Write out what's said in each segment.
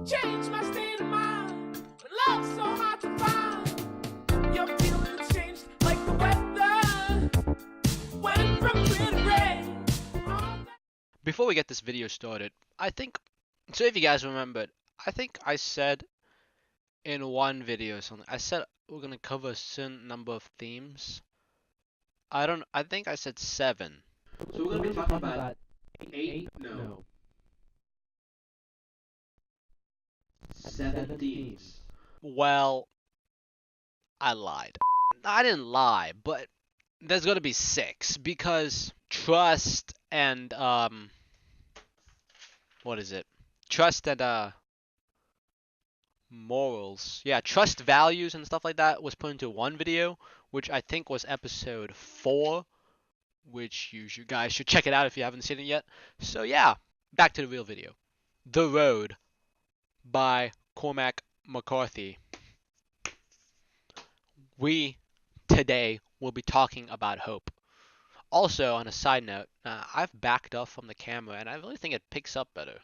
Change my state of mind. Love's so hard to find. Your feelings changed like the weather. Went from clear to gray. Before we get this video started, so if you guys remembered, I think I said in one video or something, I said we're gonna cover a certain number of themes. I think I said 7. So we're gonna be talking about 8, no. 7 themes. Well, I lied. I didn't lie, but there's gonna be 6 because trust and what is it? Trust and morals. Yeah, trust values and stuff like that was put into one video, which I think was episode 4, which you guys should check it out if you haven't seen it yet. So yeah, back to the real video. The Road by Cormac McCarthy. We today will be talking about hope. Also, on a side note, I've backed off from the camera and I really think it picks up better.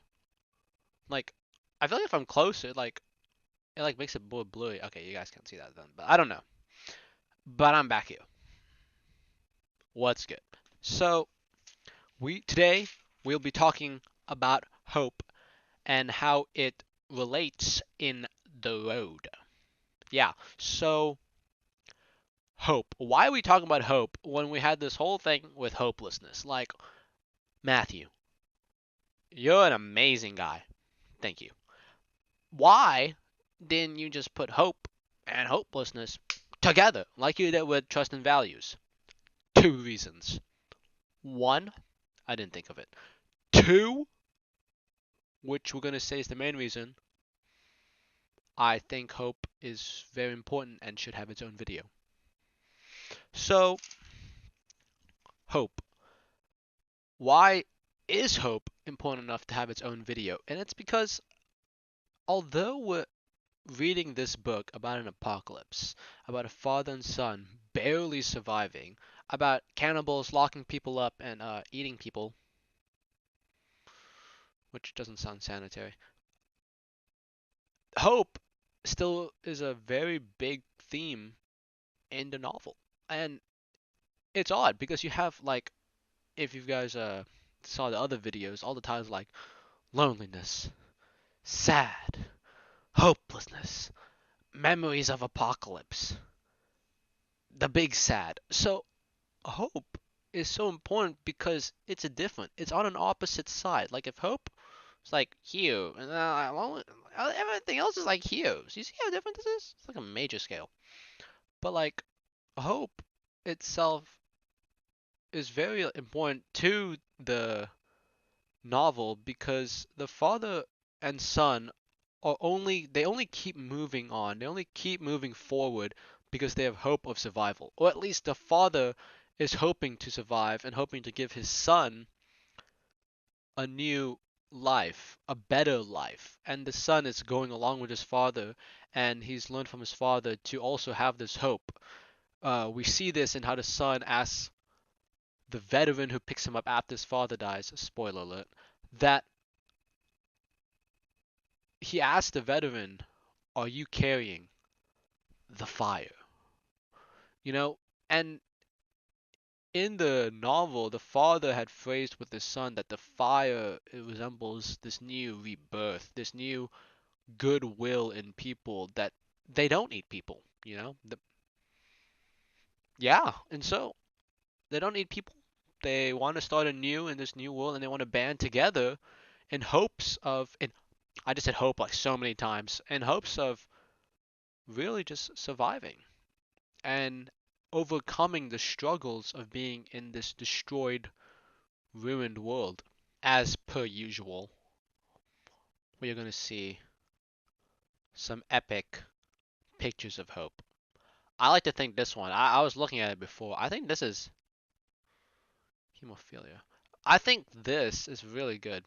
Like, I feel like if I'm closer, it makes it more blurry. Okay, you guys can't see that then, but I don't know. But I'm back here. What's good? So, today we'll be talking about hope and how it relates in The Road. Yeah, so hope. Why are we talking about hope when we had this whole thing with hopelessness? Like, Matthew, you're an amazing guy. Thank you. Why didn't you just put hope and hopelessness together like you did with trust and values? 2 reasons. 1, I didn't think of it. 2, which we're going to say is the main reason, I think hope is very important and should have its own video. So, hope. Why is hope important enough to have its own video? And it's because although we're reading this book about an apocalypse, about a father and son barely surviving, about cannibals locking people up and eating people, which doesn't sound sanitary, hope still is a very big theme in the novel. And it's odd because you have, like, if you guys saw the other videos, all the titles like loneliness, sad, hopelessness, memories of apocalypse, the big sad. So hope is so important because it's on an opposite side. Like if hope is like here, and everything else is like here. So you see how different this is? It's like a major scale. But like hope itself is very important to the novel because the father and son they only keep moving on. They only keep moving forward because they have hope of survival. Or at least the father is hoping to survive and hoping to give his son a new life, a better life. And the son is going along with his father, and he's learned from his father to also have this hope. We see this in how the son asks the veteran who picks him up after his father dies, spoiler alert, that he asked the veteran, "Are you carrying the fire?" You know, and in the novel, the father had phrased with his son that the fire it resembles this new rebirth, this new goodwill in people that they don't need people, you know? Yeah, and so they don't need people. They want to start anew in this new world and they want to band together in hopes of, and I just said hope like so many times, in hopes of really just surviving and overcoming the struggles of being in this destroyed, ruined world. As per usual, we are going to see some epic pictures of hope. I like to think this one, I was looking at it before, I think this is hemophilia. I think this is really good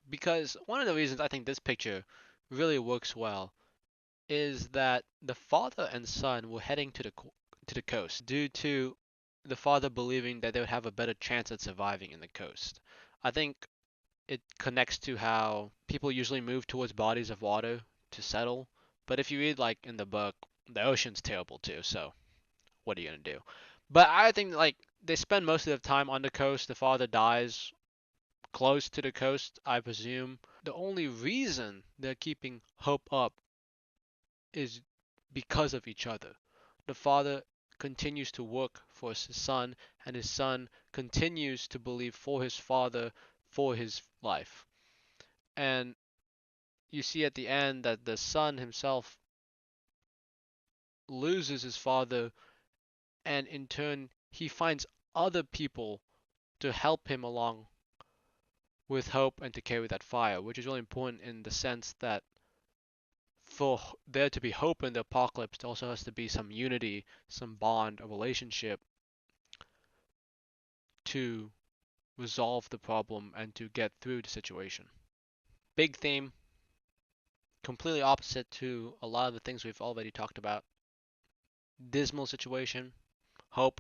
because one of the reasons I think this picture really works well is that the father and son were heading to the coast due to the father believing that they would have a better chance at surviving in the coast. I think it connects to how people usually move towards bodies of water to settle. But if you read like in the book, the ocean's terrible too, so what are you gonna do? But I think like they spend most of their time on the coast. The father dies close to the coast, I presume. The only reason they're keeping hope up is because of each other. The father continues to work for his son, and his son continues to believe for his father for his life. And you see at the end that the son himself loses his father, and in turn, he finds other people to help him along with hope and to carry that fire, which is really important in the sense that for there to be hope in the apocalypse, there also has to be some unity, some bond, a relationship to resolve the problem and to get through the situation. Big theme, completely opposite to a lot of the things we've already talked about. Dismal situation. Hope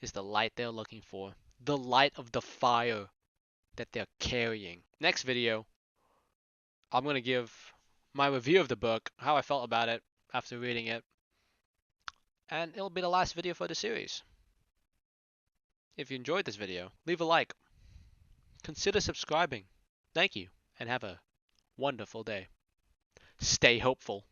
is the light they're looking for, the light of the fire that they're carrying. Next video, I'm going to give my review of the book, how I felt about it after reading it, and it'll be the last video for the series. If you enjoyed this video, leave a like. Consider subscribing. Thank you, and have a wonderful day. Stay hopeful.